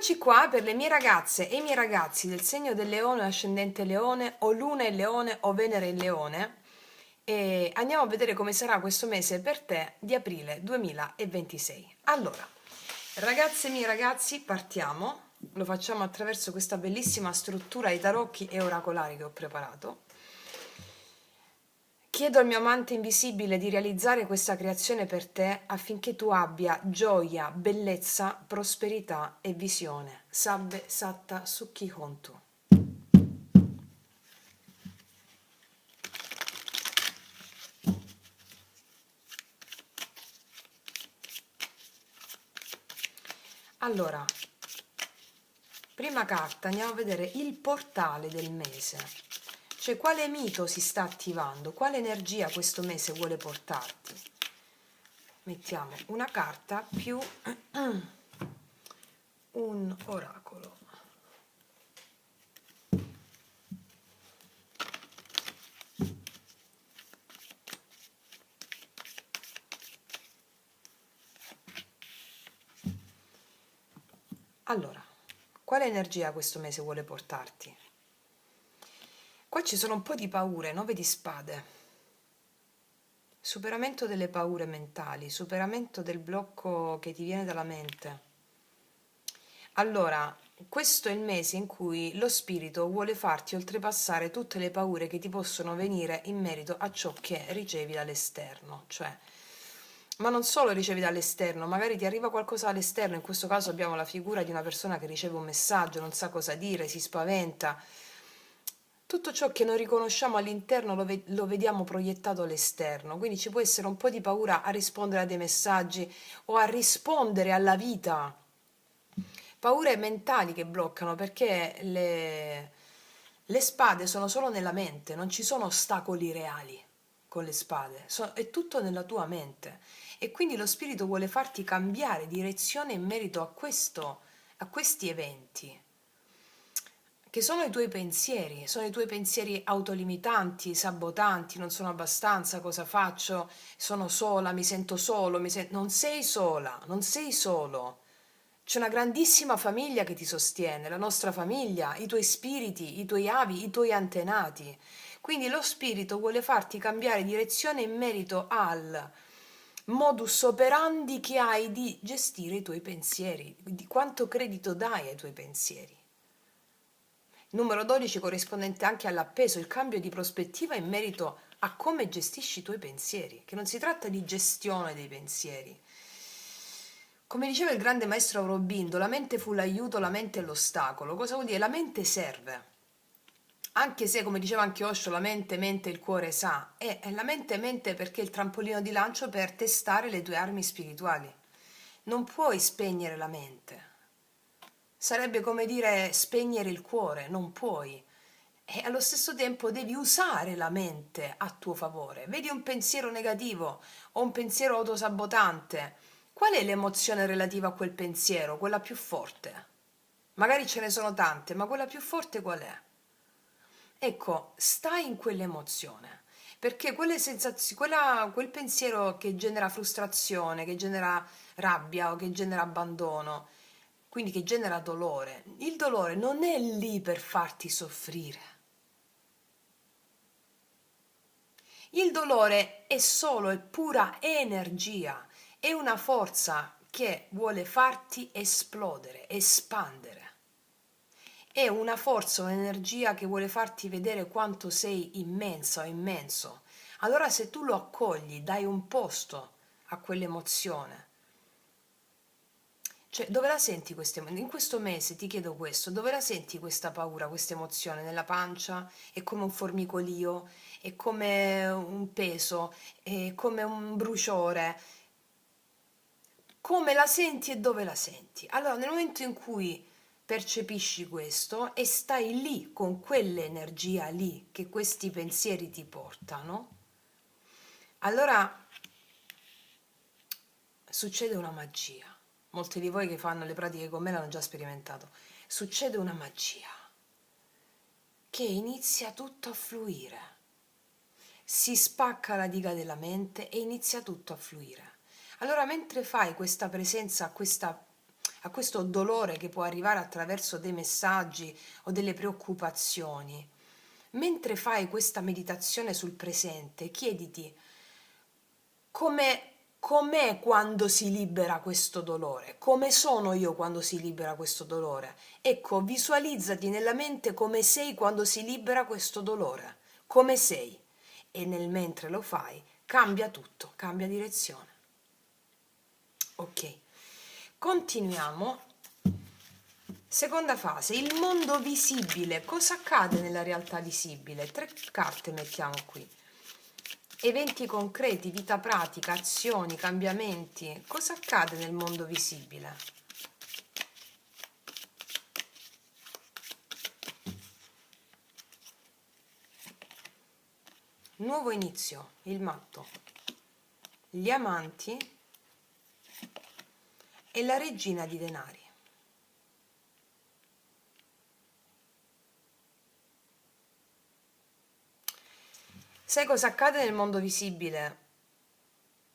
Eccoci qua per le mie ragazze e i miei ragazzi del segno del leone o ascendente leone o luna in leone o venere in leone e andiamo a vedere come sarà questo mese per te di aprile 2026. Allora, ragazze e miei ragazzi, partiamo. Lo facciamo attraverso questa bellissima struttura ai tarocchi e oracolari che ho preparato. Chiedo al mio amante invisibile di realizzare questa creazione per te affinché tu abbia gioia, bellezza, prosperità e visione. Sabbe Satta Sukhi Hontu. Allora, prima carta, andiamo a vedere il portale del mese. Cioè, quale mito si sta attivando? Quale energia questo mese vuole portarti? Mettiamo una carta più un oracolo. Allora, quale energia questo mese vuole portarti? Qua ci sono un po' di paure, 9 di spade. Superamento delle paure mentali, superamento del blocco che ti viene dalla mente. Allora, questo è il mese in cui lo spirito vuole farti oltrepassare tutte le paure che ti possono venire in merito a ciò che ricevi dall'esterno, cioè, ma non solo ricevi dall'esterno, magari ti arriva qualcosa dall'esterno, in questo caso abbiamo la figura di una persona che riceve un messaggio, non sa cosa dire, si spaventa. Tutto ciò che non riconosciamo all'interno lo vediamo proiettato all'esterno, quindi ci può essere un po' di paura a rispondere a dei messaggi o a rispondere alla vita. Paure mentali che bloccano perché le spade sono solo nella mente, non ci sono ostacoli reali con le spade, è tutto nella tua mente e quindi lo spirito vuole farti cambiare direzione in merito a questi eventi che sono i tuoi pensieri autolimitanti, sabotanti, non sono abbastanza, cosa faccio? Sono sola, mi sento solo, non sei sola, non sei solo. C'è una grandissima famiglia che ti sostiene, la nostra famiglia, i tuoi spiriti, i tuoi avi, i tuoi antenati. Quindi lo spirito vuole farti cambiare direzione in merito al modus operandi che hai di gestire i tuoi pensieri, di quanto credito dai ai tuoi pensieri. Numero 12 corrispondente anche all'appeso, il cambio di prospettiva in merito a come gestisci i tuoi pensieri, che non si tratta di gestione dei pensieri. Come diceva il grande maestro Aurobindo, la mente fu l'aiuto, la mente è l'ostacolo. Cosa vuol dire? La mente serve. Anche se, come diceva anche Osho, la mente mente, il cuore sa. E la mente mente perché è il trampolino di lancio per testare le tue armi spirituali. Non puoi spegnere la mente. Sarebbe come dire spegnere il cuore, non puoi. E allo stesso tempo devi usare la mente a tuo favore. Vedi un pensiero negativo o un pensiero autosabotante. Qual è l'emozione relativa a quel pensiero? Quella più forte. Magari ce ne sono tante, ma quella più forte qual è? Ecco, stai in quell'emozione, perché quel pensiero che genera frustrazione, che genera rabbia o che genera abbandono, quindi che genera dolore, il dolore non è lì per farti soffrire. Il dolore è solo e pura energia, è una forza che vuole farti esplodere, espandere. È una forza, un'energia che vuole farti vedere quanto sei immensa o immenso. Allora se tu lo accogli, dai un posto a quell'emozione. Cioè, dove la senti questa emozione? In questo mese ti chiedo questo, dove la senti questa paura, questa emozione? Nella pancia? È come un formicolio? È come un peso? È come un bruciore? Come la senti e dove la senti? Allora, nel momento in cui percepisci questo e stai lì con quell'energia lì che questi pensieri ti portano, allora succede una magia. Molti di voi che fanno le pratiche con me l'hanno già sperimentato. Succede una magia che inizia tutto a fluire. Si spacca la diga della mente e inizia tutto a fluire. Allora, mentre fai questa presenza a a questo dolore che può arrivare attraverso dei messaggi o delle preoccupazioni, mentre fai questa meditazione sul presente, chiediti com'è quando si libera questo dolore, come sono io quando si libera questo dolore. Ecco, visualizzati nella mente come sei quando si libera questo dolore, come sei, e nel mentre lo fai cambia tutto, cambia direzione. Ok, continuiamo. Seconda fase, il mondo visibile. Cosa accade nella realtà visibile? 3 carte mettiamo qui. Eventi concreti, vita pratica, azioni, cambiamenti. Cosa accade nel mondo visibile? Nuovo inizio, il matto, gli amanti e la regina di denari. Sai cosa accade nel mondo visibile?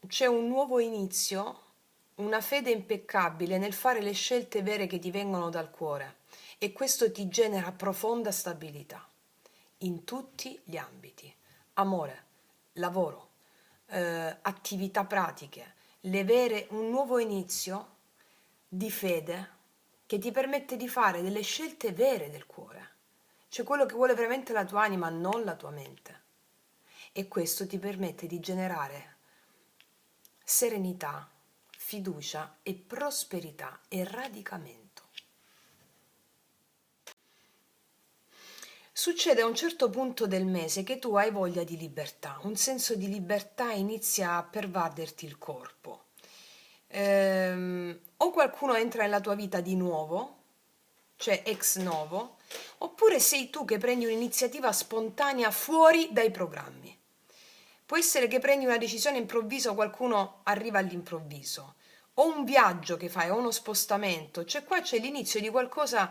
C'è un nuovo inizio, una fede impeccabile nel fare le scelte vere che ti vengono dal cuore, e questo ti genera profonda stabilità in tutti gli ambiti: amore, lavoro, attività pratiche, un nuovo inizio di fede che ti permette di fare delle scelte vere del cuore, cioè quello che vuole veramente la tua anima, non la tua mente. E questo ti permette di generare serenità, fiducia e prosperità e radicamento. Succede a un certo punto del mese che tu hai voglia di libertà, un senso di libertà inizia a pervaderti il corpo. O qualcuno entra nella tua vita di nuovo, cioè ex novo, oppure sei tu che prendi un'iniziativa spontanea fuori dai programmi. Può essere che prendi una decisione improvvisa o qualcuno arriva all'improvviso, o un viaggio che fai, o uno spostamento, cioè qua c'è l'inizio di qualcosa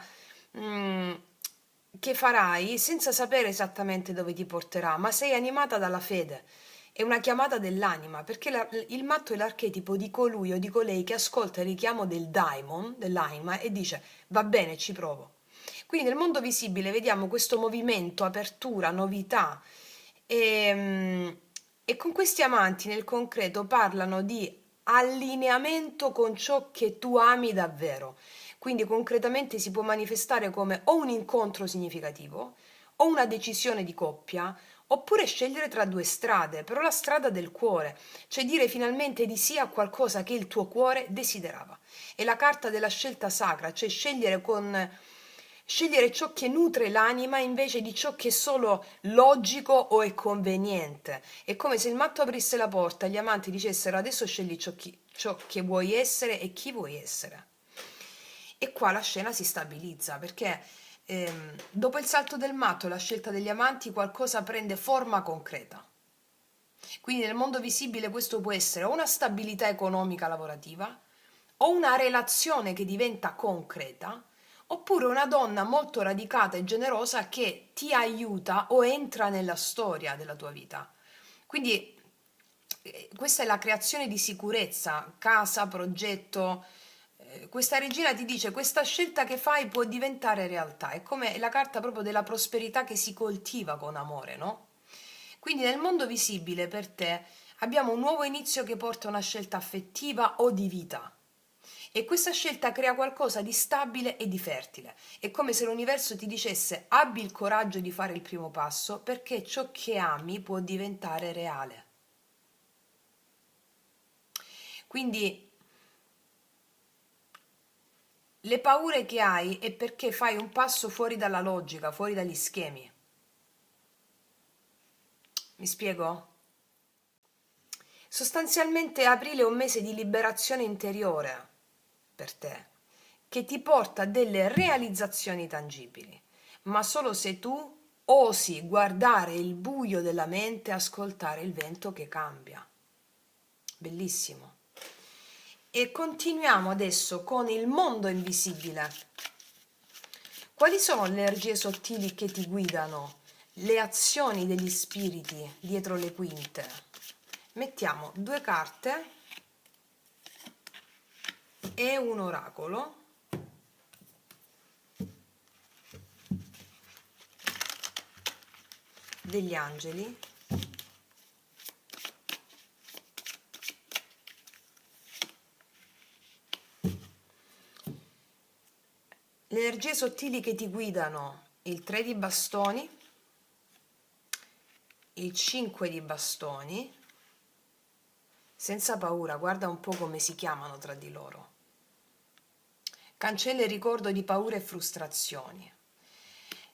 che farai senza sapere esattamente dove ti porterà, ma sei animata dalla fede. È una chiamata dell'anima, perché il matto è l'archetipo di colui o di colei che ascolta il richiamo del daimon, dell'anima, e dice va bene, ci provo. Quindi nel mondo visibile vediamo questo movimento, apertura, novità, e con questi amanti nel concreto parlano di allineamento con ciò che tu ami davvero. Quindi concretamente si può manifestare come o un incontro significativo, o una decisione di coppia, oppure scegliere tra 2 strade, però la strada del cuore, cioè dire finalmente di sì a qualcosa che il tuo cuore desiderava. È la carta della scelta sacra, cioè scegliere ciò che nutre l'anima invece di ciò che è solo logico o è conveniente. È come se il matto aprisse la porta e gli amanti dicessero adesso scegli ciò che vuoi essere e chi vuoi essere. E qua la scena si stabilizza perché dopo il salto del matto e la scelta degli amanti qualcosa prende forma concreta. Quindi nel mondo visibile questo può essere o una stabilità economica lavorativa, o una relazione che diventa concreta, oppure una donna molto radicata e generosa che ti aiuta o entra nella storia della tua vita. Quindi questa è la creazione di sicurezza, casa, progetto. Questa regina ti dice questa scelta che fai può diventare realtà, è come la carta proprio della prosperità che si coltiva con amore, no? Quindi nel mondo visibile per te abbiamo un nuovo inizio che porta a una scelta affettiva o di vita. E questa scelta crea qualcosa di stabile e di fertile. È come se l'universo ti dicesse abbi il coraggio di fare il primo passo perché ciò che ami può diventare reale. Quindi le paure che hai è perché fai un passo fuori dalla logica, fuori dagli schemi. Mi spiego? Sostanzialmente aprile è un mese di liberazione interiore per te, che ti porta a delle realizzazioni tangibili, ma solo se tu osi guardare il buio della mente e ascoltare il vento che cambia. Bellissimo. E continuiamo adesso con il mondo invisibile. Quali sono le energie sottili che ti guidano, le azioni degli spiriti dietro le quinte? Mettiamo 2 carte e un oracolo degli angeli, le energie sottili che ti guidano, il 3 di bastoni, il 5 di bastoni, senza paura, guarda un po' come si chiamano tra di loro. Cancella il ricordo di paure e frustrazioni.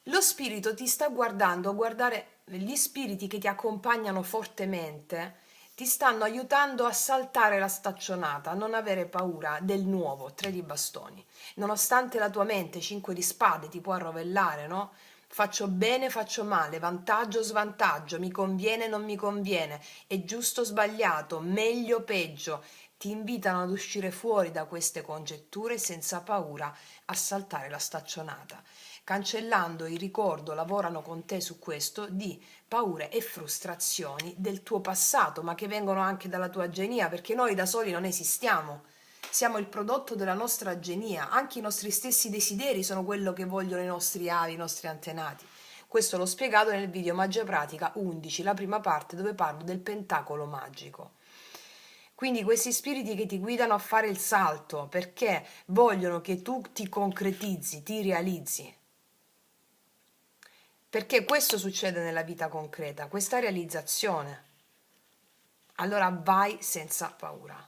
Lo spirito ti sta guardando, guardare gli spiriti che ti accompagnano fortemente, ti stanno aiutando a saltare la staccionata, a non avere paura del nuovo, 3 di bastoni. Nonostante la tua mente, 5 di spade, ti può arrovellare, no? Faccio bene, faccio male, vantaggio, svantaggio, mi conviene, non mi conviene, è giusto, sbagliato, meglio, peggio. Ti invitano ad uscire fuori da queste congetture senza paura a saltare la staccionata. Cancellando il ricordo, lavorano con te su questo, di paure e frustrazioni del tuo passato, ma che vengono anche dalla tua genia, perché noi da soli non esistiamo. Siamo il prodotto della nostra genia, anche i nostri stessi desideri sono quello che vogliono i nostri avi, i nostri antenati. Questo l'ho spiegato nel video Magia Pratica 11, la prima parte dove parlo del pentacolo magico. Quindi questi spiriti che ti guidano a fare il salto perché vogliono che tu ti concretizzi, ti realizzi. Perché questo succede nella vita concreta, questa realizzazione. Allora vai senza paura.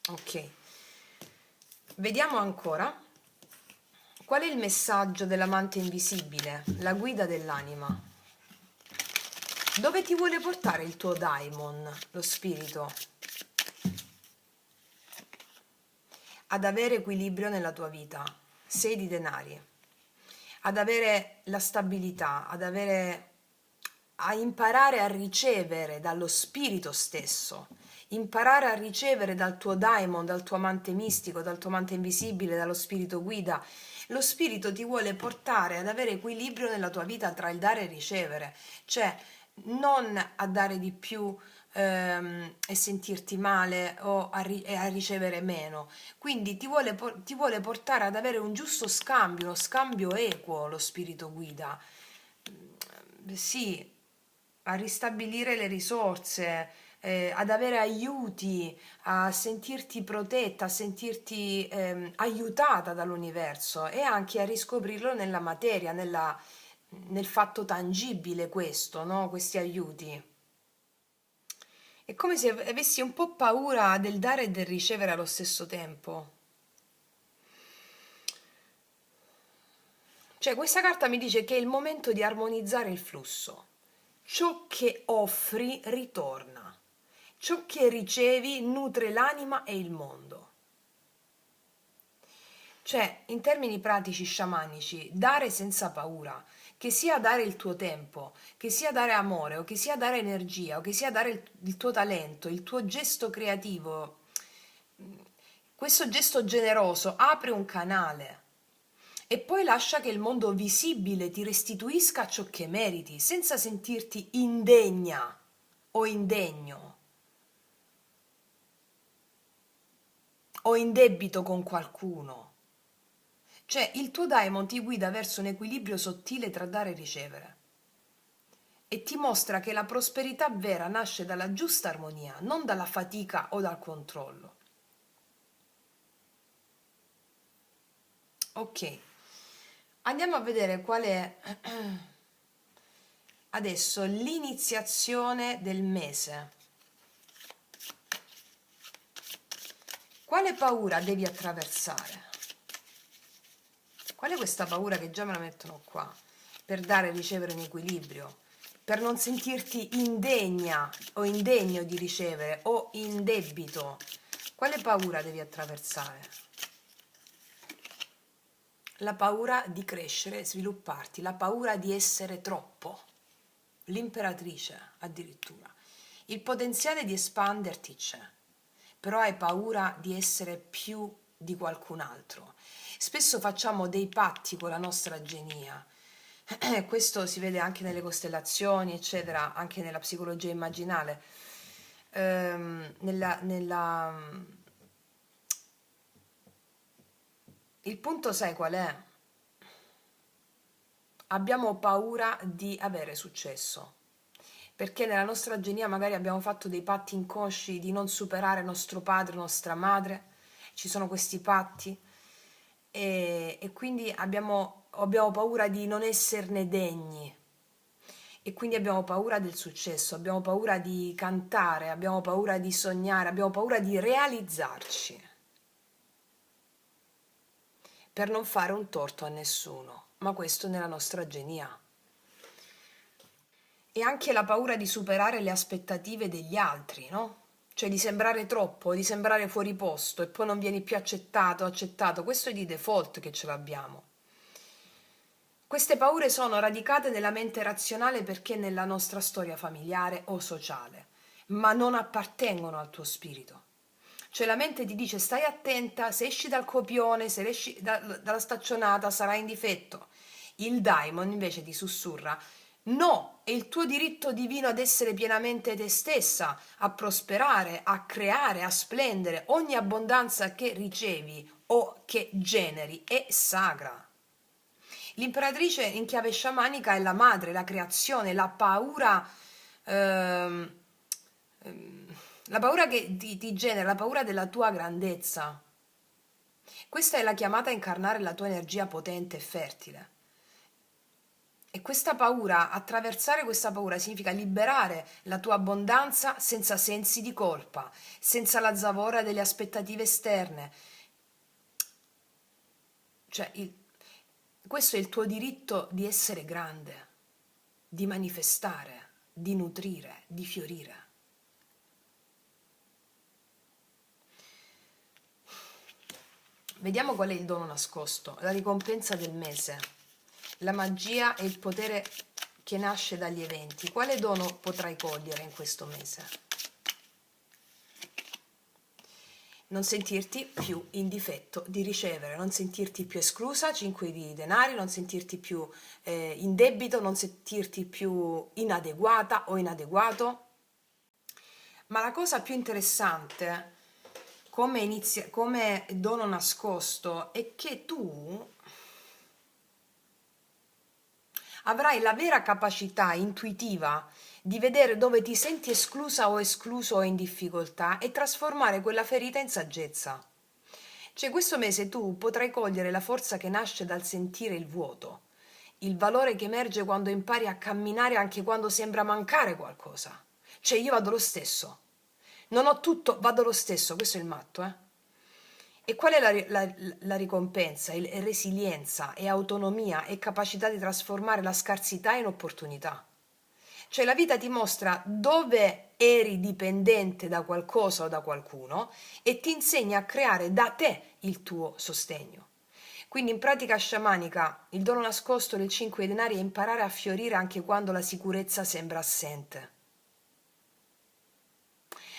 Ok. Vediamo ancora qual è il messaggio dell'amante invisibile, la guida dell'anima. Dove ti vuole portare il tuo daimon, lo spirito? Ad avere equilibrio nella tua vita, 6 di denari, ad avere la stabilità, a imparare a ricevere dallo spirito stesso, imparare a ricevere dal tuo daimon, dal tuo amante mistico, dal tuo amante invisibile, dallo spirito guida. Lo spirito ti vuole portare ad avere equilibrio nella tua vita tra il dare e il ricevere, cioè non a dare di più e sentirti male o e a ricevere meno. Quindi ti vuole portare ad avere un giusto scambio, uno scambio equo, lo spirito guida. Sì, a ristabilire le risorse, ad avere aiuti, a sentirti protetta, a sentirti aiutata dall'universo e anche a riscoprirlo nella materia, nel fatto tangibile questo, no? Questi aiuti. È come se avessi un po' paura del dare e del ricevere allo stesso tempo. Cioè, questa carta mi dice che è il momento di armonizzare il flusso. Ciò che offri ritorna. Ciò che ricevi nutre l'anima e il mondo. Cioè, in termini pratici sciamanici, dare senza paura, che sia dare il tuo tempo, che sia dare amore, o che sia dare energia, o che sia dare il tuo talento, il tuo gesto creativo, questo gesto generoso apre un canale e poi lascia che il mondo visibile ti restituisca ciò che meriti, senza sentirti indegna o indegno o in debito con qualcuno. Cioè, il tuo daimon ti guida verso un equilibrio sottile tra dare e ricevere e ti mostra che la prosperità vera nasce dalla giusta armonia, non dalla fatica o dal controllo. Ok, andiamo a vedere qual è adesso l'iniziazione del mese. Quale paura devi attraversare? Qual è questa paura che già me la mettono qua? Per dare e ricevere un equilibrio, per non sentirti indegna o indegno di ricevere o in debito. Quale paura devi attraversare? La paura di crescere, svilupparti, la paura di essere troppo, l'imperatrice addirittura. Il potenziale di espanderti c'è, però hai paura di essere più di qualcun altro. Spesso facciamo dei patti con la nostra genia. Questo si vede anche nelle costellazioni, eccetera, anche nella psicologia immaginale. Il punto sai qual è? abbiamo paura di avere successo, perché nella nostra genia magari abbiamo fatto dei patti inconsci di non superare nostro padre, nostra madre, ci sono questi patti e quindi abbiamo paura di non esserne degni e quindi abbiamo paura del successo, abbiamo paura di cantare, abbiamo paura di sognare, abbiamo paura di realizzarci per non fare un torto a nessuno, ma questo nella nostra genia. E anche la paura di superare le aspettative degli altri, no? Cioè di sembrare troppo, di sembrare fuori posto e poi non vieni più accettato. Questo è di default che ce l'abbiamo. Queste paure sono radicate nella mente razionale perché nella nostra storia familiare o sociale, ma non appartengono al tuo spirito. Cioè la mente ti dice stai attenta, se esci dal copione, se esci dalla staccionata sarai in difetto. Il daimon invece ti sussurra no, è il tuo diritto divino ad essere pienamente te stessa, a prosperare, a creare, a splendere. Ogni abbondanza che ricevi o che generi è sacra. L'imperatrice in chiave sciamanica è la madre, la creazione, ehm, la paura che ti genera, la paura della tua grandezza. Questa è la chiamata a incarnare la tua energia potente e fertile. E questa paura, attraversare questa paura significa liberare la tua abbondanza senza sensi di colpa, senza la zavorra delle aspettative esterne. Cioè, questo è il tuo diritto di essere grande, di manifestare, di nutrire, di fiorire. Vediamo qual è il dono nascosto, la ricompensa del mese, la magia e il potere che nasce dagli eventi. Quale dono potrai cogliere in questo mese? Non sentirti più in difetto di ricevere, non sentirti più esclusa, 5 di denari, non sentirti più in debito, non sentirti più inadeguata o inadeguato. Ma la cosa più interessante, come dono nascosto, è che tu avrai la vera capacità intuitiva di vedere dove ti senti esclusa o escluso o in difficoltà e trasformare quella ferita in saggezza. Cioè, questo mese tu potrai cogliere la forza che nasce dal sentire il vuoto, il valore che emerge quando impari a camminare anche quando sembra mancare qualcosa. Cioè, io vado lo stesso. Non ho tutto, vado lo stesso, questo è il matto, eh? E qual è la ricompensa? Resilienza, e autonomia e capacità di trasformare la scarsità in opportunità. Cioè la vita ti mostra dove eri dipendente da qualcosa o da qualcuno e ti insegna a creare da te il tuo sostegno. Quindi in pratica sciamanica il dono nascosto del 5 denari è imparare a fiorire anche quando la sicurezza sembra assente,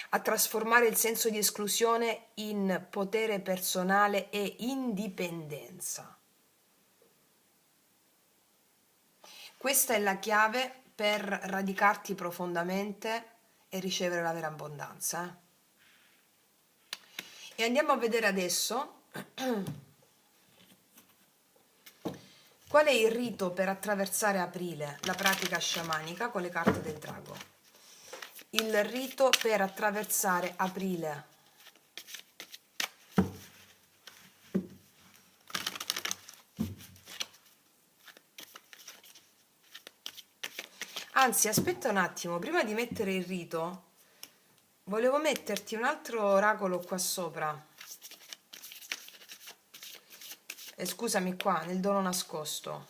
a trasformare il senso di esclusione in potere personale e indipendenza. Questa è la chiave per radicarti profondamente e ricevere la vera abbondanza. E andiamo a vedere adesso qual è il rito per attraversare aprile, la pratica sciamanica con le carte del drago. Il rito per attraversare aprile. Anzi, aspetta un attimo, prima di mettere il rito, volevo metterti un altro oracolo qua sopra. Scusami qua, nel dono nascosto.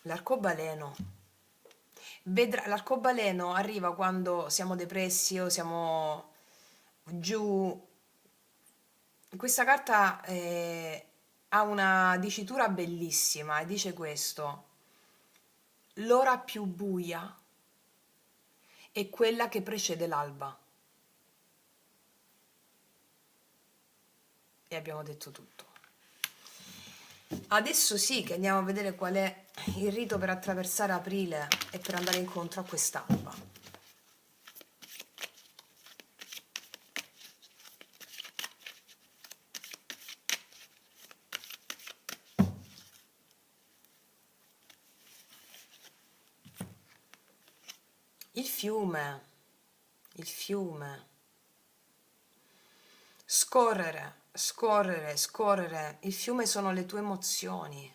L'arcobaleno. L'arcobaleno arriva quando siamo depressi o siamo giù. Questa carta ha una dicitura bellissima e dice questo: l'ora più buia è quella che precede l'alba. E abbiamo detto tutto. Adesso sì che andiamo a vedere qual è il rito per attraversare aprile e per andare incontro a quest'alba. il fiume, scorrere, scorrere, scorrere, il fiume sono le tue emozioni,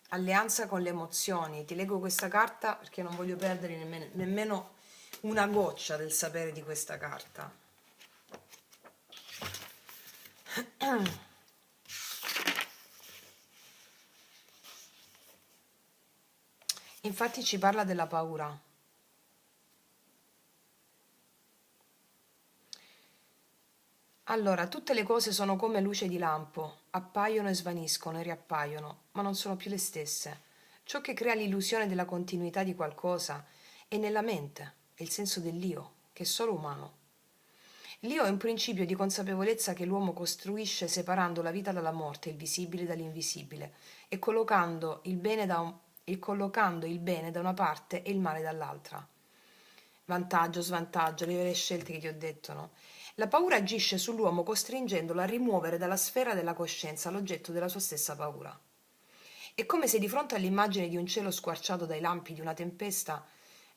alleanza con le emozioni. Ti leggo questa carta perché non voglio perdere nemmeno una goccia del sapere di questa carta. Infatti ci parla della paura. Allora, tutte le cose sono come luce di lampo, appaiono e svaniscono e riappaiono, ma non sono più le stesse. Ciò che crea l'illusione della continuità di qualcosa è nella mente, è il senso dell'io, che è solo umano. L'io è un principio di consapevolezza che l'uomo costruisce separando la vita dalla morte, il visibile dall'invisibile, e collocando il bene da una parte e il male dall'altra. Vantaggio, svantaggio, le vere scelte che ti ho detto, no? La paura agisce sull'uomo costringendolo a rimuovere dalla sfera della coscienza l'oggetto della sua stessa paura. È come se di fronte all'immagine di un cielo squarciato dai lampi di una tempesta,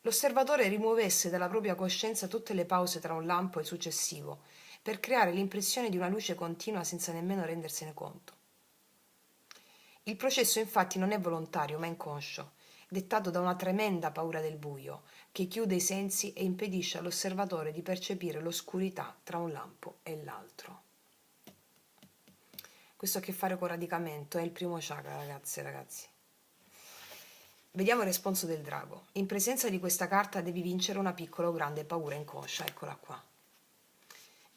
l'osservatore rimuovesse dalla propria coscienza tutte le pause tra un lampo e il successivo, per creare l'impressione di una luce continua senza nemmeno rendersene conto. Il processo infatti non è volontario ma inconscio, dettato da una tremenda paura del buio, che chiude i sensi e impedisce all'osservatore di percepire l'oscurità tra un lampo e l'altro. Questo ha a che fare con radicamento, è il primo chakra, ragazze e ragazzi. Vediamo il responso del drago. In presenza di questa carta devi vincere una piccola o grande paura inconscia, eccola qua,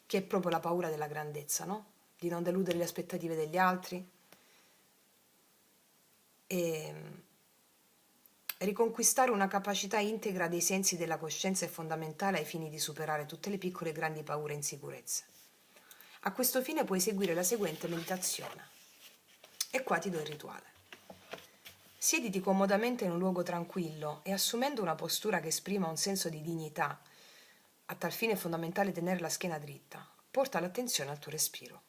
che è proprio la paura della grandezza, no? Di non deludere le aspettative degli altri e riconquistare una capacità integra dei sensi della coscienza è fondamentale ai fini di superare tutte le piccole e grandi paure e insicurezze. A questo fine puoi seguire la seguente meditazione. E qua ti do il rituale. Siediti comodamente in un luogo tranquillo e assumendo una postura che esprima un senso di dignità. A tal fine è fondamentale tenere la schiena dritta. Porta l'attenzione al tuo respiro.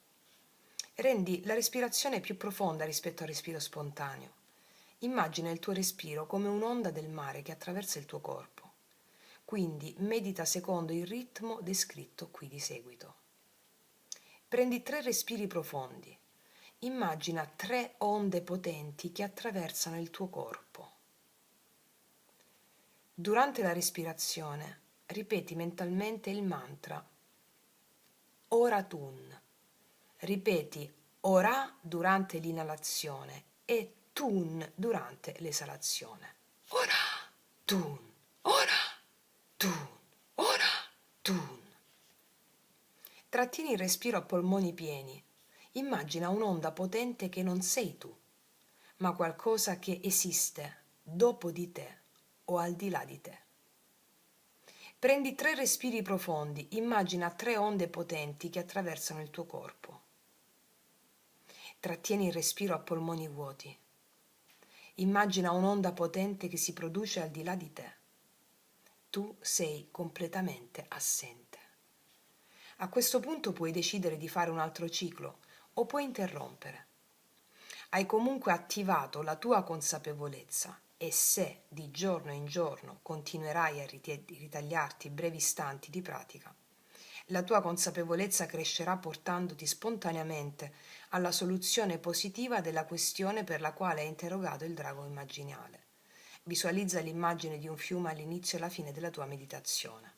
Rendi la respirazione più profonda rispetto al respiro spontaneo. Immagina il tuo respiro come un'onda del mare che attraversa il tuo corpo. Quindi medita secondo il ritmo descritto qui di seguito. Prendi 3 respiri profondi. Immagina 3 onde potenti che attraversano il tuo corpo. Durante la respirazione ripeti mentalmente il mantra Oratun. Ripeti Ora durante l'inalazione e Tun durante l'esalazione. Ora, Tun, ora, Tun, ora, Tun. Trattieni il respiro a polmoni pieni. Immagina un'onda potente che non sei tu, ma qualcosa che esiste dopo di te o al di là di te. Prendi 3 respiri profondi, immagina 3 onde potenti che attraversano il tuo corpo. Trattieni il respiro a polmoni vuoti. Immagina un'onda potente che si produce al di là di te. Tu sei completamente assente. A questo punto puoi decidere di fare un altro ciclo o puoi interrompere. Hai comunque attivato la tua consapevolezza e se di giorno in giorno continuerai a ritagliarti brevi istanti di pratica, la tua consapevolezza crescerà portandoti spontaneamente alla soluzione positiva della questione per la quale hai interrogato il drago immaginale. Visualizza l'immagine di un fiume all'inizio e alla fine della tua meditazione.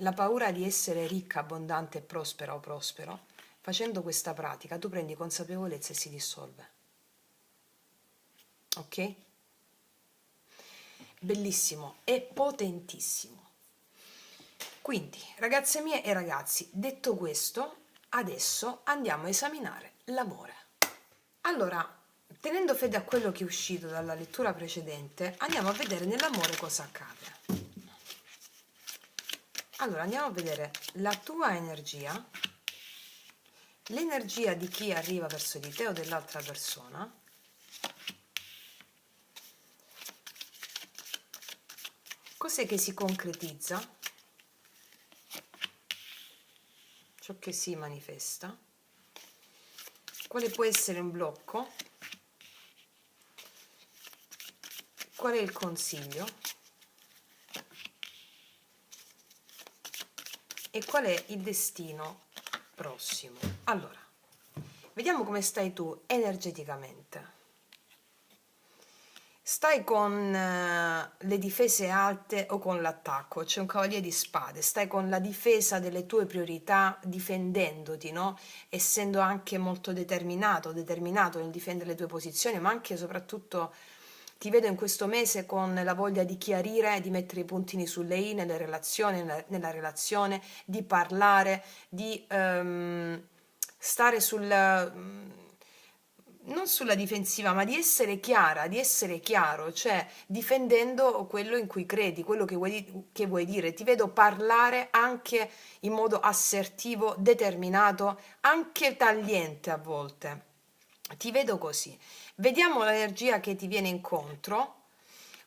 La paura di essere ricca, abbondante, prospera o prospero, facendo questa pratica tu prendi consapevolezza e si dissolve. Ok? Bellissimo e potentissimo. Quindi, ragazze mie e ragazzi, detto questo, adesso andiamo a esaminare l'amore. Allora, tenendo fede a quello che è uscito dalla lettura precedente, andiamo a vedere nell'amore cosa accade. Allora, andiamo a vedere la tua energia, l'energia di chi arriva verso di te o dell'altra persona, cos'è che si concretizza, ciò che si manifesta, quale può essere un blocco, qual è il consiglio, e qual è il destino prossimo. Allora, vediamo come stai tu energeticamente. Stai con le difese alte o con l'attacco? C'è un cavaliere di spade, stai con la difesa delle tue priorità, difendendoti, no? Essendo anche molto determinato nel difendere le tue posizioni, ma anche e soprattutto ti vedo in questo mese con la voglia di chiarire, di mettere i puntini sulle i nelle relazioni, nella relazione, di parlare, di stare non sulla difensiva, ma di essere chiara, di essere chiaro, cioè difendendo quello in cui credi, quello che vuoi dire. Ti vedo parlare anche in modo assertivo, determinato, anche tagliente a volte. Ti vedo così. Vediamo l'energia che ti viene incontro.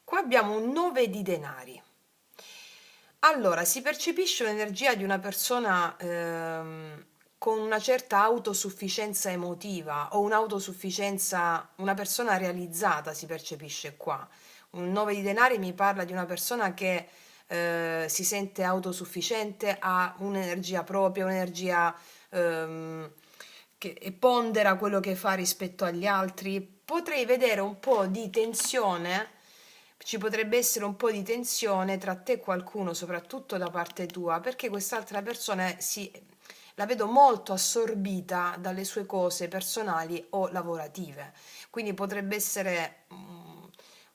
Qua abbiamo un 9 di denari. Allora, si percepisce l'energia di una persona con una certa autosufficienza emotiva o un'autosufficienza, una persona realizzata si percepisce qua. Un 9 di denari mi parla di una persona che si sente autosufficiente, ha un'energia propria, un'energia che pondera quello che fa rispetto agli altri. Potrei vedere un po' di tensione, ci potrebbe essere un po' di tensione tra te e qualcuno, soprattutto da parte tua, perché quest'altra persona la vedo molto assorbita dalle sue cose personali o lavorative. Quindi potrebbe essere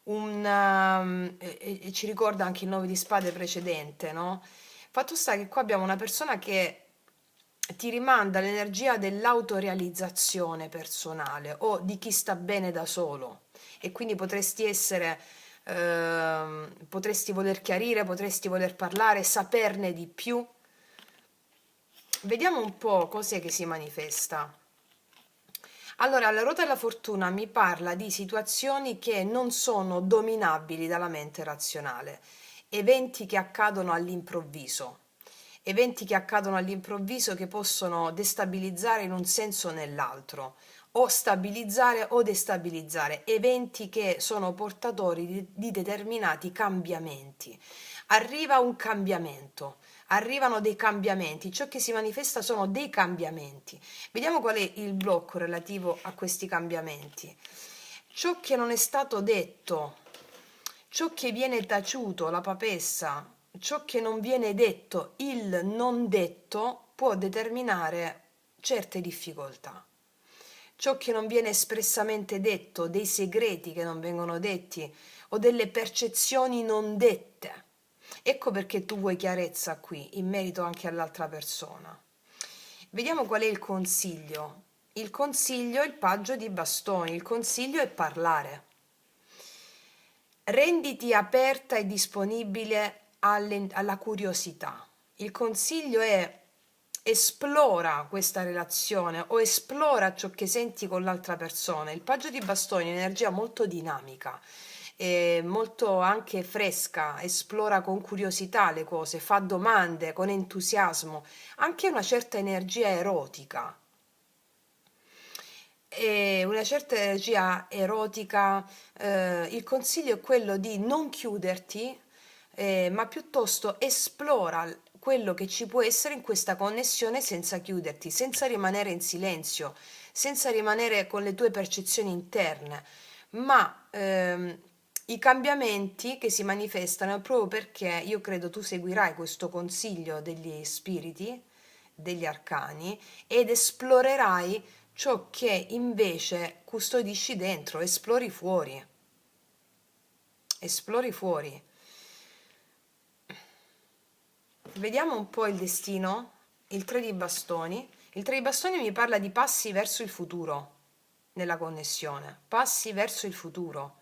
e ci ricorda anche il 9 di spade precedente, no? Fatto sta che qua abbiamo una persona che ti rimanda l'energia dell'autorealizzazione personale o di chi sta bene da solo e quindi potresti voler chiarire, potresti voler parlare, saperne di più. Vediamo un po' cos'è che si manifesta. Allora, la ruota della fortuna mi parla di situazioni che non sono dominabili dalla mente razionale, eventi che accadono all'improvviso, che possono destabilizzare in un senso o nell'altro, o stabilizzare o destabilizzare, eventi che sono portatori di determinati cambiamenti. Arriva un cambiamento, arrivano dei cambiamenti, ciò che si manifesta sono dei cambiamenti. Vediamo qual è il blocco relativo a questi cambiamenti. Ciò che non è stato detto, ciò che viene taciuto, la papessa, ciò che non viene detto, il non detto, può determinare certe difficoltà. Ciò che non viene espressamente detto, dei segreti che non vengono detti o delle percezioni non dette. Ecco perché tu vuoi chiarezza qui, in merito anche all'altra persona. Vediamo qual è il consiglio. Il consiglio è il paggio di bastoni, il consiglio è parlare. Renditi aperta e disponibile alla curiosità. Il consiglio è esplora questa relazione o esplora ciò che senti con l'altra persona. Il paggio di bastoni è un'energia molto dinamica, molto anche fresca, esplora con curiosità le cose, fa domande con entusiasmo, anche una certa energia erotica. E una certa energia erotica, il consiglio è quello di non chiuderti, ma piuttosto esplora quello che ci può essere in questa connessione senza chiuderti, senza rimanere in silenzio, senza rimanere con le tue percezioni interne, ma i cambiamenti che si manifestano è proprio perché io credo tu seguirai questo consiglio degli spiriti, degli arcani, ed esplorerai ciò che invece custodisci dentro, esplori fuori, esplori fuori. Vediamo un po' il destino, il 3 di bastoni. Il 3 di bastoni mi parla di passi verso il futuro nella connessione, passi verso il futuro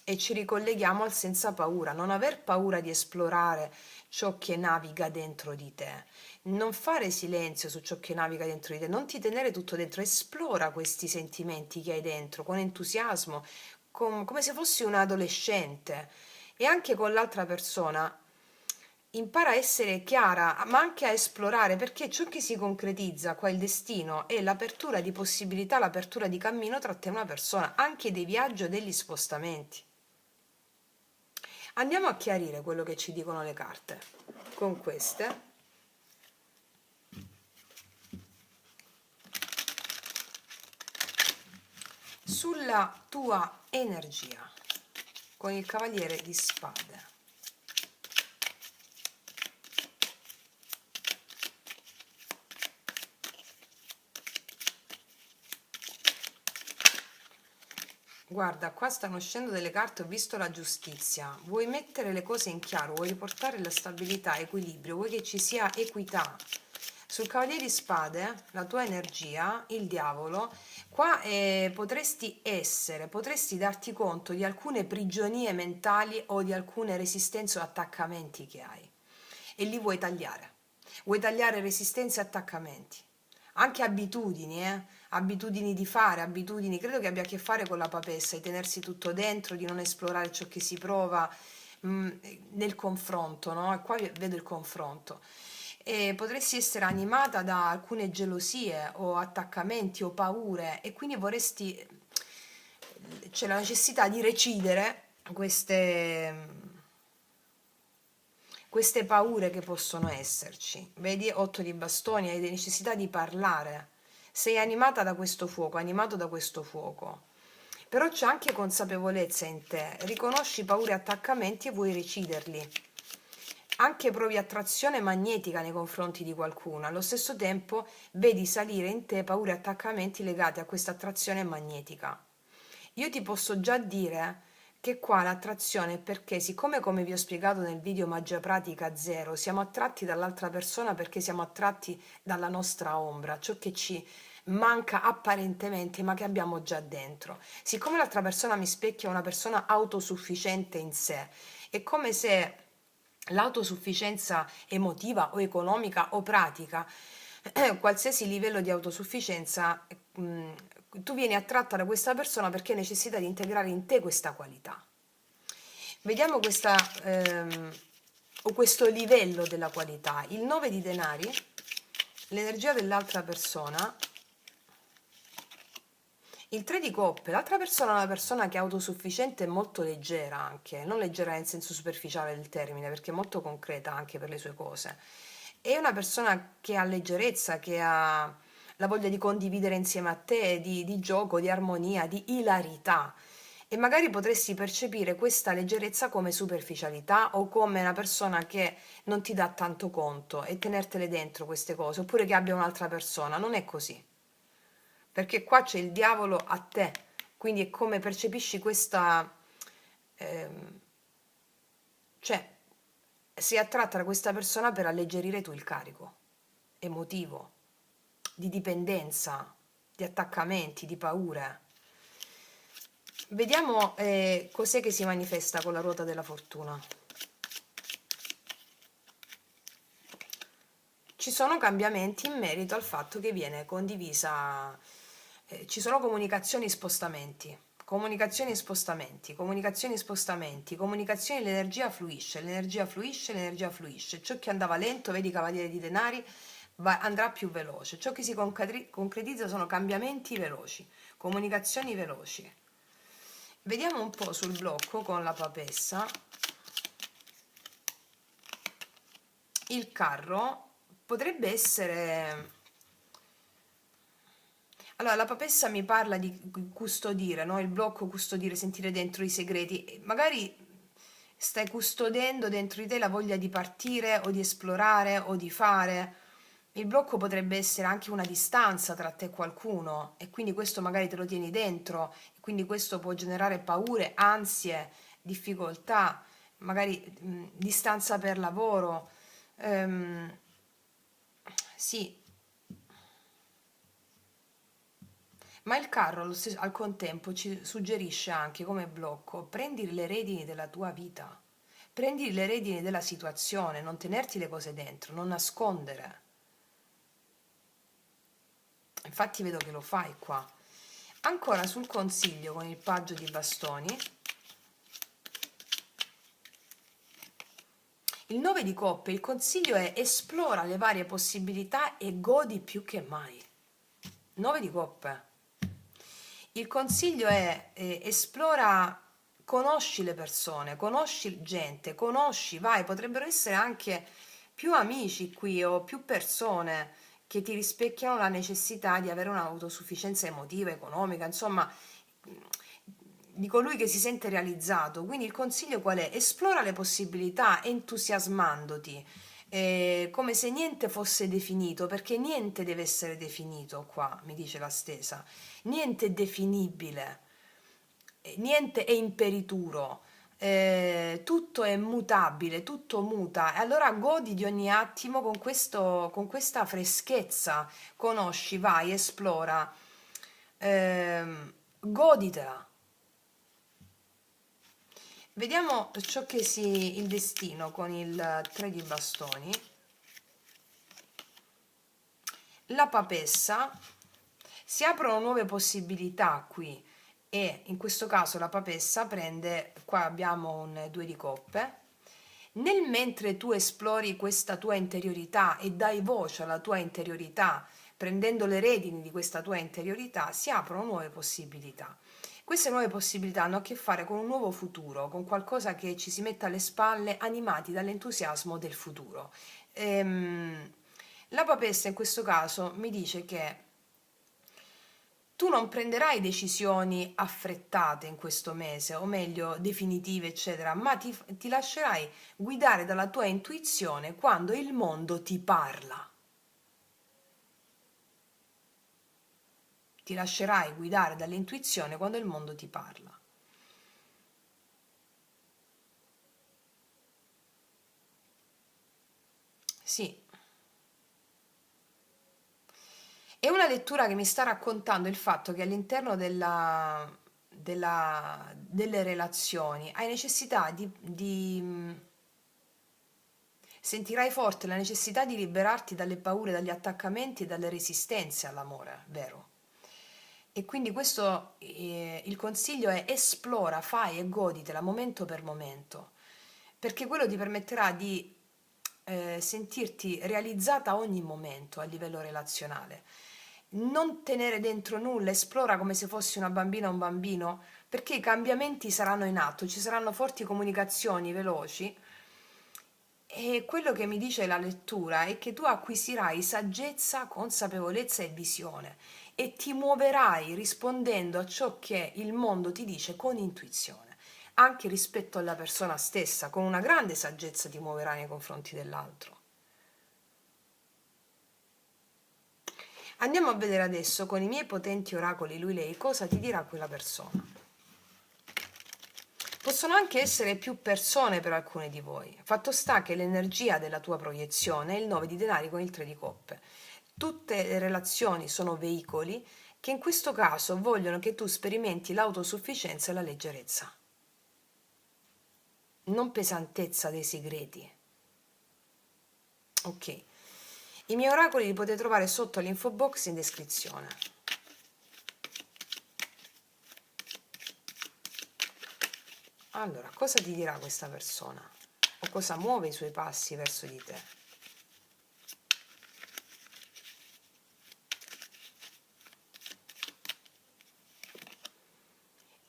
e ci ricolleghiamo al senza paura, non aver paura di esplorare ciò che naviga dentro di te, non fare silenzio su ciò che naviga dentro di te, non ti tenere tutto dentro, esplora questi sentimenti che hai dentro con entusiasmo, come se fossi un adolescente e anche con l'altra persona. Impara a essere chiara, ma anche a esplorare, perché ciò che si concretizza qua, il destino, è l'apertura di possibilità, l'apertura di cammino tra te e una persona, anche dei viaggi o degli spostamenti. Andiamo a chiarire quello che ci dicono le carte con queste. sulla tua energia con il Cavaliere di Spade. Guarda, qua stanno uscendo delle carte, ho visto la giustizia. Vuoi mettere le cose in chiaro, vuoi riportare la stabilità, equilibrio, vuoi che ci sia equità. Sul Cavaliere di Spade, la tua energia, il diavolo, qua potresti darti conto di alcune prigionie mentali o di alcune resistenze o attaccamenti che hai e li vuoi tagliare. Vuoi tagliare resistenze e attaccamenti. Anche abitudini, abitudini di fare, abitudini, credo che abbia a che fare con la papessa, di tenersi tutto dentro, di non esplorare ciò che si prova nel confronto, no? E qua vedo il confronto. E potresti essere animata da alcune gelosie o attaccamenti o paure e quindi c'è la necessità di recidere queste paure che possono esserci. Vedi, 8 di bastoni, hai necessità di parlare. Sei animata da questo fuoco, animato da questo fuoco. Però c'è anche consapevolezza in te, riconosci paure e attaccamenti e vuoi reciderli. Anche provi attrazione magnetica nei confronti di qualcuno, allo stesso tempo vedi salire in te paure e attaccamenti legati a questa attrazione magnetica. Io ti posso già dire che qua l'attrazione è perché, siccome come vi ho spiegato nel video Magia Pratica 0, siamo attratti dall'altra persona perché siamo attratti dalla nostra ombra, ciò che ci manca apparentemente ma che abbiamo già dentro. Siccome l'altra persona mi specchia una persona autosufficiente in sé, è come se l'autosufficienza emotiva o economica o pratica, qualsiasi livello di autosufficienza, tu vieni attratta da questa persona perché hai necessità di integrare in te questa qualità. Vediamo questo livello della qualità. Il 9 di denari, l'energia dell'altra persona. Il 3 di coppe, l'altra persona è una persona che è autosufficiente e molto leggera anche, non leggera nel senso superficiale del termine, perché è molto concreta anche per le sue cose. È una persona che ha leggerezza, che ha la voglia di condividere insieme a te, di gioco, di armonia, di ilarità. E magari potresti percepire questa leggerezza come superficialità o come una persona che non ti dà tanto conto e tenertele dentro queste cose, oppure che abbia un'altra persona. Non è così, perché qua c'è il diavolo a te, quindi è come percepisci ehm, cioè sei attratta da questa persona per alleggerire tu il carico emotivo, di dipendenza, di attaccamenti, di paure. Vediamo cos'è che si manifesta con la ruota della fortuna. Ci sono cambiamenti in merito al fatto che viene condivisa, ci sono comunicazioni, spostamenti, comunicazioni, spostamenti, comunicazioni, spostamenti, comunicazioni, l'energia fluisce, l'energia fluisce, l'energia fluisce. Ciò che andava lento, vedi Cavaliere di Denari, andrà più veloce. Ciò che si concretizza sono cambiamenti veloci, comunicazioni veloci. Vediamo un po' sul blocco con la papessa. Il carro potrebbe essere... Allora, la papessa mi parla di custodire, no? Il blocco, custodire, sentire dentro i segreti. E magari stai custodendo dentro di te la voglia di partire o di esplorare o di fare. Il blocco potrebbe essere anche una distanza tra te e qualcuno e quindi questo magari te lo tieni dentro e quindi questo può generare paure, ansie, difficoltà, magari distanza per lavoro. Ehm, sì, ma il carro al contempo ci suggerisce anche come blocco: prendi le redini della tua vita, prendi le redini della situazione, non tenerti le cose dentro, non nascondere. Infatti vedo che lo fai qua. Ancora sul consiglio con il paggio di bastoni, il 9 di coppe, il consiglio è: esplora le varie possibilità e godi più che mai. 9 di coppe. Il consiglio è esplora, conosci le persone, conosci gente, conosci, vai, potrebbero essere anche più amici qui o più persone che ti rispecchiano la necessità di avere un'autosufficienza emotiva, economica, insomma, di colui che si sente realizzato. Quindi il consiglio qual è? Esplora le possibilità entusiasmandoti, come se niente fosse definito, perché niente deve essere definito qua, mi dice la stesa. Niente è definibile, niente è imperituro, tutto è mutabile, tutto muta. E allora godi di ogni attimo con questa freschezza, conosci, vai, esplora, goditela. Vediamo ciò che il destino con il 3 di bastoni. La papessa, si aprono nuove possibilità qui e in questo caso la papessa prende, qua abbiamo un 2 di coppe. Nel mentre tu esplori questa tua interiorità e dai voce alla tua interiorità, prendendo le redini di questa tua interiorità, si aprono nuove possibilità. Queste nuove possibilità hanno a che fare con un nuovo futuro, con qualcosa che ci si mette alle spalle animati dall'entusiasmo del futuro. La papessa in questo caso mi dice che tu non prenderai decisioni affrettate in questo mese, o meglio, definitive, eccetera, ma ti lascerai guidare dalla tua intuizione quando il mondo ti parla. Ti lascerai guidare dall'intuizione quando il mondo ti parla. Sì. È una lettura che mi sta raccontando il fatto che all'interno delle relazioni hai necessità sentirai forte la necessità di liberarti dalle paure, dagli attaccamenti e dalle resistenze all'amore, vero? E quindi questo, il consiglio è esplora, fai e goditela momento per momento, perché quello ti permetterà di sentirti realizzata a ogni momento a livello relazionale. Non tenere dentro nulla, esplora come se fossi una bambina o un bambino, perché i cambiamenti saranno in atto, ci saranno forti comunicazioni veloci e quello che mi dice la lettura è che tu acquisirai saggezza, consapevolezza e visione e ti muoverai rispondendo a ciò che il mondo ti dice con intuizione, anche rispetto alla persona stessa, con una grande saggezza ti muoverai nei confronti dell'altro. Andiamo a vedere adesso con i miei potenti oracoli lui-lei cosa ti dirà quella persona. Possono anche essere più persone per alcune di voi. Fatto sta che l'energia della tua proiezione è il 9 di denari con il 3 di coppe. Tutte le relazioni sono veicoli che in questo caso vogliono che tu sperimenti l'autosufficienza e la leggerezza, non pesantezza dei segreti. Ok. I miei oracoli li potete trovare sotto l'info box in descrizione. Allora, cosa ti dirà questa persona? O cosa muove i suoi passi verso di te?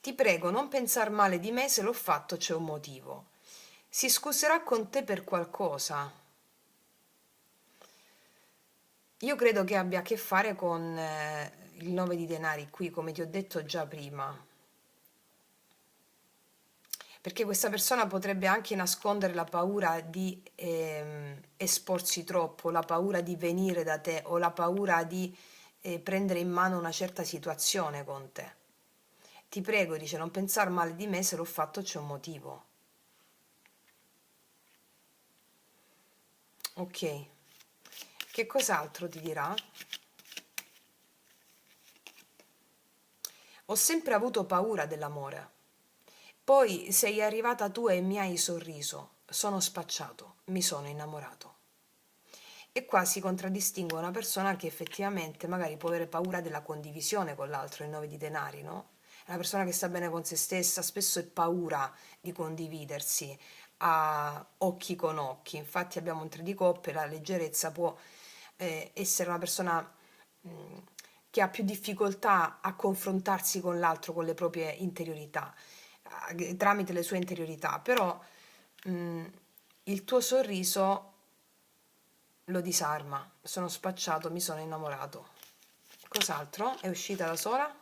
Ti prego, non pensar male di me, se l'ho fatto c'è un motivo. Si scuserà con te per qualcosa. Io credo che abbia a che fare con il 9 di denari qui, come ti ho detto già prima. Perché questa persona potrebbe anche nascondere la paura di esporsi troppo, la paura di venire da te o la paura di prendere in mano una certa situazione con te. Ti prego, dice, non pensare male di me, se l'ho fatto c'è un motivo. Ok. Che cos'altro ti dirà? Ho sempre avuto paura dell'amore. Poi sei arrivata tu e mi hai sorriso. Sono spacciato, mi sono innamorato. E qua si contraddistingue una persona che effettivamente magari può avere paura della condivisione con l'altro, il 9 di denari, no? È una persona che sta bene con se stessa, spesso è paura di condividersi a occhi con occhi. Infatti abbiamo un 3 di coppe, la leggerezza può essere una persona che ha più difficoltà a confrontarsi con l'altro, con le proprie interiorità, tramite le sue interiorità, però il tuo sorriso lo disarma. Sono spacciato, mi sono innamorato. Cos'altro? È uscita da sola?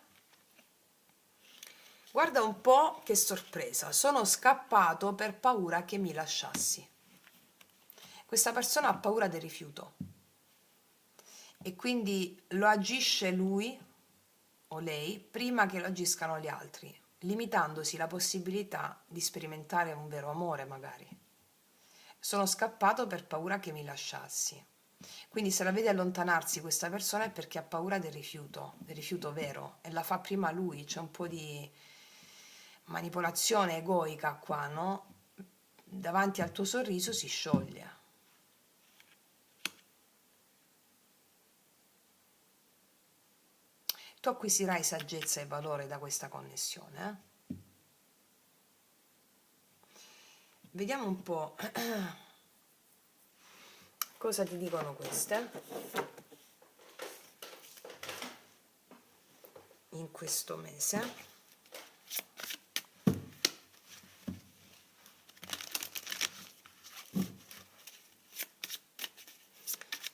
Guarda un po' che sorpresa, sono scappato per paura che mi lasciassi. Questa persona ha paura del rifiuto e quindi lo agisce lui o lei prima che lo agiscano gli altri, limitandosi la possibilità di sperimentare un vero amore magari. Sono scappato per paura che mi lasciassi. Quindi se la vedi allontanarsi questa persona è perché ha paura del rifiuto vero, e la fa prima lui, c'è un po' di manipolazione egoica qua, no? Davanti al tuo sorriso si scioglie. Tu acquisirai saggezza e valore da questa connessione. Vediamo un po' cosa ti dicono queste in questo mese.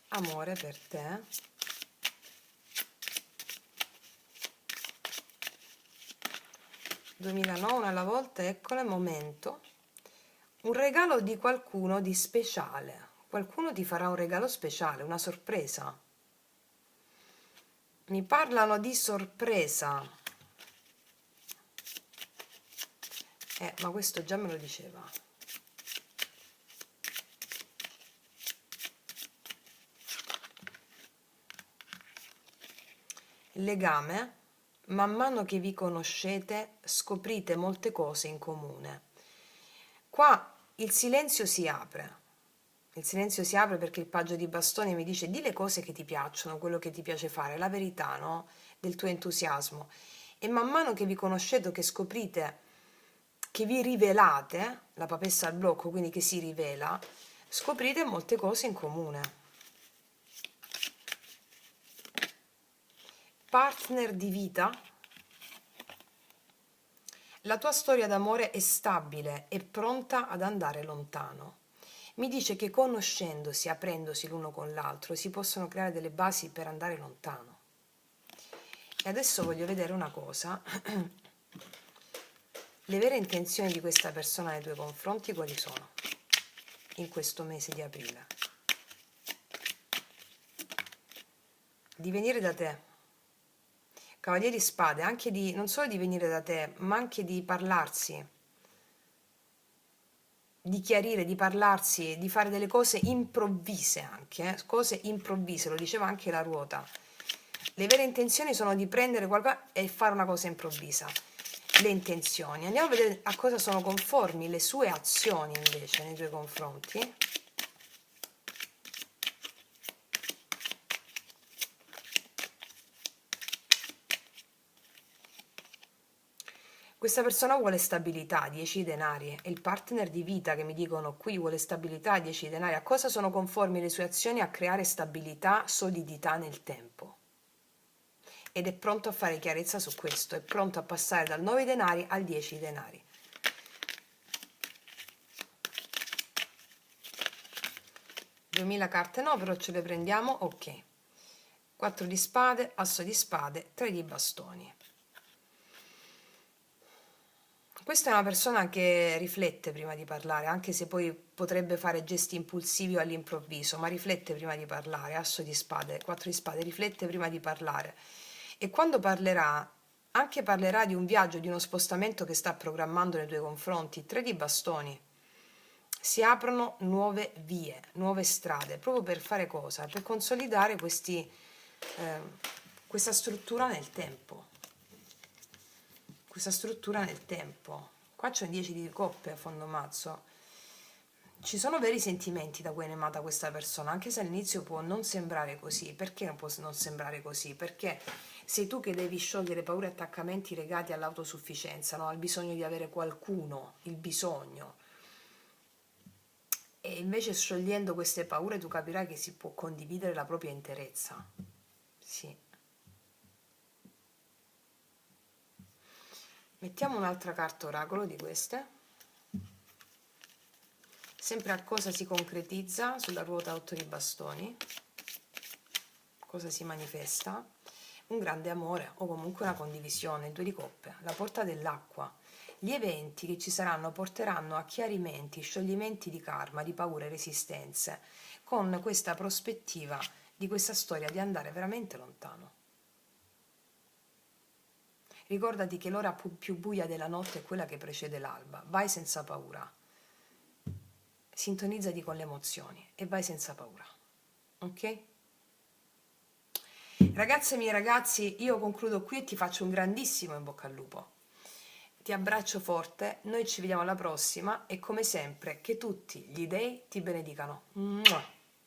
Amore per te. (2009) alla volta, eccolo il momento. Un regalo di qualcuno di speciale. Qualcuno ti farà un regalo speciale, una sorpresa. Mi parlano di sorpresa. Ma questo già me lo diceva. Legame. Man mano che vi conoscete scoprite molte cose in comune. Qua il silenzio si apre. Il silenzio si apre perché il paggio di bastoni mi dice: di le cose che ti piacciono, quello che ti piace fare, la verità, no? Del tuo entusiasmo. E man mano che vi conoscete, che scoprite, che vi rivelate, la papessa al blocco, quindi che si rivela, scoprite molte cose in comune. Partner di vita. La tua storia d'amore è stabile e pronta ad andare lontano. Mi dice che conoscendosi, aprendosi l'uno con l'altro, si possono creare delle basi per andare lontano. E adesso voglio vedere una cosa. Le vere intenzioni di questa persona nei tuoi confronti quali sono in questo mese di aprile? Di venire da te. Cavalieri Spade, anche di non solo di venire da te, ma anche di parlarsi, di chiarire, di parlarsi, di fare delle cose improvvise anche, cose improvvise, lo diceva anche la ruota. Le vere intenzioni sono di prendere qualcosa e fare una cosa improvvisa. Le intenzioni. Andiamo a vedere a cosa sono conformi le sue azioni invece nei tuoi confronti. Questa persona vuole stabilità, 10 denari, e il partner di vita che mi dicono qui vuole stabilità, 10 denari. A cosa sono conformi le sue azioni? A creare stabilità, solidità nel tempo. Ed è pronto a fare chiarezza su questo, è pronto a passare dal 9 denari al 10 denari. 2000 carte no, però ce le prendiamo, ok. 4 di spade, asso di spade, 3 di bastoni. Questa è una persona che riflette prima di parlare, anche se poi potrebbe fare gesti impulsivi o all'improvviso, ma riflette prima di parlare. Asso di spade, 4 di spade, riflette prima di parlare. E quando parlerà, anche parlerà di un viaggio, di uno spostamento che sta programmando nei tuoi confronti. 3 di bastoni. Si aprono nuove vie, nuove strade, proprio per fare cosa? Per consolidare questa struttura nel tempo. Questa struttura nel tempo. Qua c'è un 10 di coppe a fondo mazzo. Ci sono veri sentimenti da cui è emata questa persona, anche se all'inizio può non sembrare così. Perché non può non sembrare così? Perché sei tu che devi sciogliere paure e attaccamenti legati all'autosufficienza, no? Al bisogno di avere qualcuno, il bisogno. E invece sciogliendo queste paure tu capirai che si può condividere la propria interezza. Sì. Mettiamo un'altra carta oracolo di queste. Sempre a cosa si concretizza sulla ruota 8 di bastoni. Cosa si manifesta. un grande amore o comunque una condivisione, il 2 di coppe, la porta dell'acqua. Gli eventi che ci saranno porteranno a chiarimenti, scioglimenti di karma, di paure e resistenze, con questa prospettiva di questa storia di andare veramente lontano. Ricordati che l'ora più buia della notte è quella che precede l'alba. Vai senza paura. Sintonizzati con le emozioni e vai senza paura. Ok? Ragazze e miei ragazzi, io concludo qui e ti faccio un grandissimo in bocca al lupo. Ti abbraccio forte, noi ci vediamo alla prossima e come sempre che tutti gli dei ti benedicano. Mua.